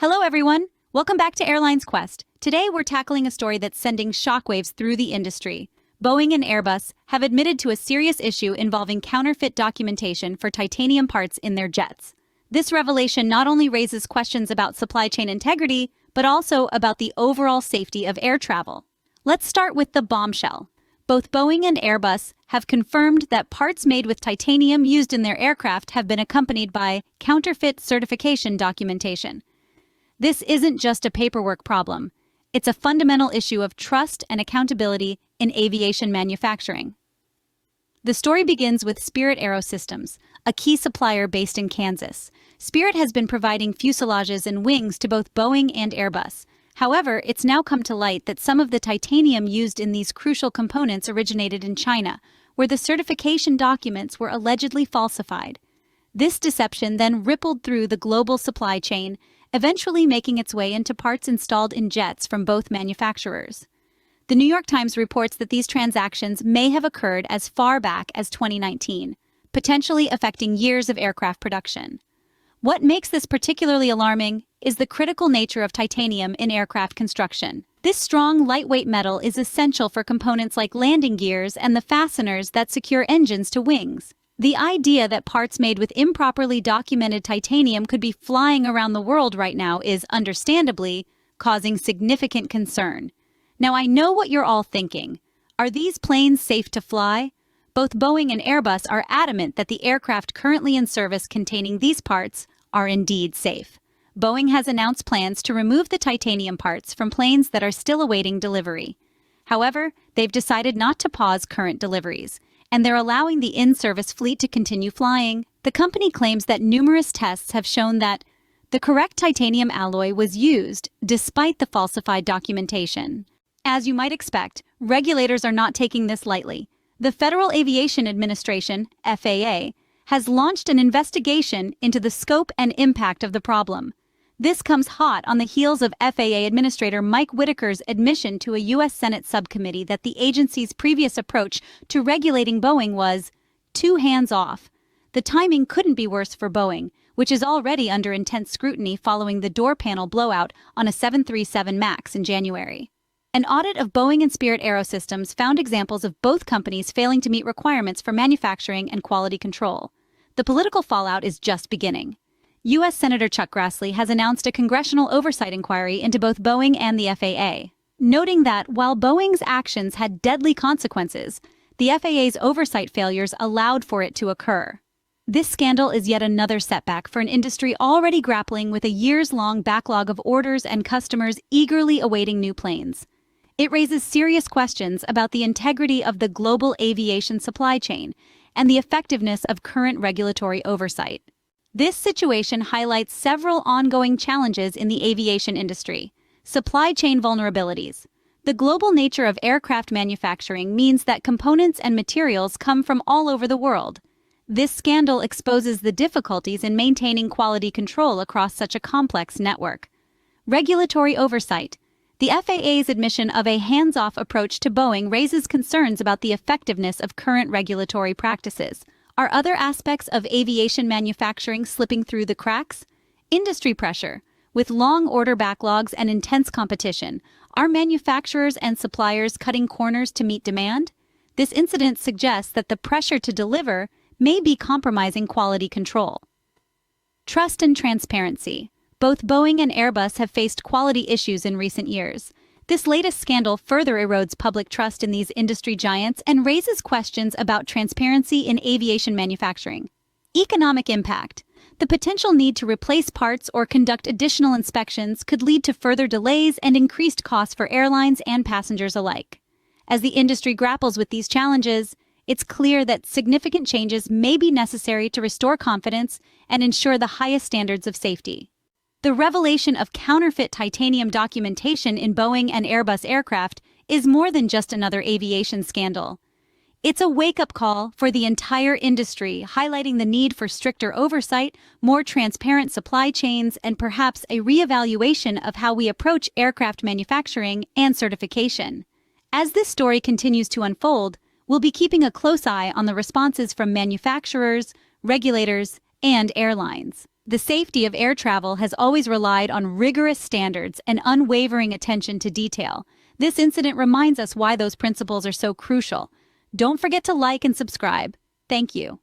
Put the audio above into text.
Hello everyone! Welcome back to Airlines Quest. Today we're tackling a story that's sending shockwaves through the industry. Boeing and Airbus have admitted to a serious issue involving counterfeit documentation for titanium parts in their jets. This revelation not only raises questions about supply chain integrity, but also about the overall safety of air travel. Let's start with the bombshell. Both Boeing and Airbus have confirmed that parts made with titanium used in their aircraft have been accompanied by counterfeit certification documentation. This isn't just a paperwork problem. It's a fundamental issue of trust and accountability in aviation manufacturing. The story begins with Spirit Aerosystems, a key supplier based in Kansas. Spirit has been providing fuselages and wings to both Boeing and Airbus. However, it's now come to light that some of the titanium used in these crucial components originated in China, where the certification documents were allegedly falsified. This deception then rippled through the global supply chain, eventually making its way into parts installed in jets from both manufacturers. The New York Times reports that these transactions may have occurred as far back as 2019, potentially affecting years of aircraft production. What makes this particularly alarming is the critical nature of titanium in aircraft construction. This strong, lightweight metal is essential for components like landing gears and the fasteners that secure engines to wings. The idea that parts made with improperly documented titanium could be flying around the world right now is, understandably, causing significant concern. Now, I know what you're all thinking. Are these planes safe to fly? Both Boeing and Airbus are adamant that the aircraft currently in service containing these parts are indeed safe. Boeing has announced plans to remove the titanium parts from planes that are still awaiting delivery. However, they've decided not to pause current deliveries, and they're allowing the in-service fleet to continue flying. The company claims that numerous tests have shown that the correct titanium alloy was used despite the falsified documentation. As you might expect, regulators are not taking this lightly. The Federal Aviation Administration, FAA, has launched an investigation into the scope and impact of the problem. This comes hot on the heels of FAA Administrator Mike Whitaker's admission to a U.S. Senate subcommittee that the agency's previous approach to regulating Boeing was too hands-off. The timing couldn't be worse for Boeing, which is already under intense scrutiny following the door panel blowout on a 737 MAX in January. An audit of Boeing and Spirit Aerosystems found examples of both companies failing to meet requirements for manufacturing and quality control. The political fallout is just beginning. U.S. Senator Chuck Grassley has announced a congressional oversight inquiry into both Boeing and the FAA, noting that while Boeing's actions had deadly consequences, the FAA's oversight failures allowed for it to occur. This scandal is yet another setback for an industry already grappling with a years-long backlog of orders and customers eagerly awaiting new planes. It raises serious questions about the integrity of the global aviation supply chain and the effectiveness of current regulatory oversight. This situation highlights several ongoing challenges in the aviation industry. Supply chain vulnerabilities. The global nature of aircraft manufacturing means that components and materials come from all over the world. This scandal exposes the difficulties in maintaining quality control across such a complex network. Regulatory oversight. The FAA's admission of a hands-off approach to Boeing raises concerns about the effectiveness of current regulatory practices. Are other aspects of aviation manufacturing slipping through the cracks? Industry pressure. With long order backlogs and intense competition, are manufacturers and suppliers cutting corners to meet demand? This incident suggests that the pressure to deliver may be compromising quality control. Trust and transparency. Both Boeing and Airbus have faced quality issues in recent years. This latest scandal further erodes public trust in these industry giants and raises questions about transparency in aviation manufacturing. Economic impact. The potential need to replace parts or conduct additional inspections could lead to further delays and increased costs for airlines and passengers alike. As the industry grapples with these challenges, it's clear that significant changes may be necessary to restore confidence and ensure the highest standards of safety. The revelation of counterfeit titanium documentation in Boeing and Airbus aircraft is more than just another aviation scandal. It's a wake-up call for the entire industry, highlighting the need for stricter oversight, more transparent supply chains, and perhaps a reevaluation of how we approach aircraft manufacturing and certification. As this story continues to unfold, we'll be keeping a close eye on the responses from manufacturers, regulators, and airlines. The safety of air travel has always relied on rigorous standards and unwavering attention to detail. This incident reminds us why those principles are so crucial. Don't forget to like and subscribe. Thank you.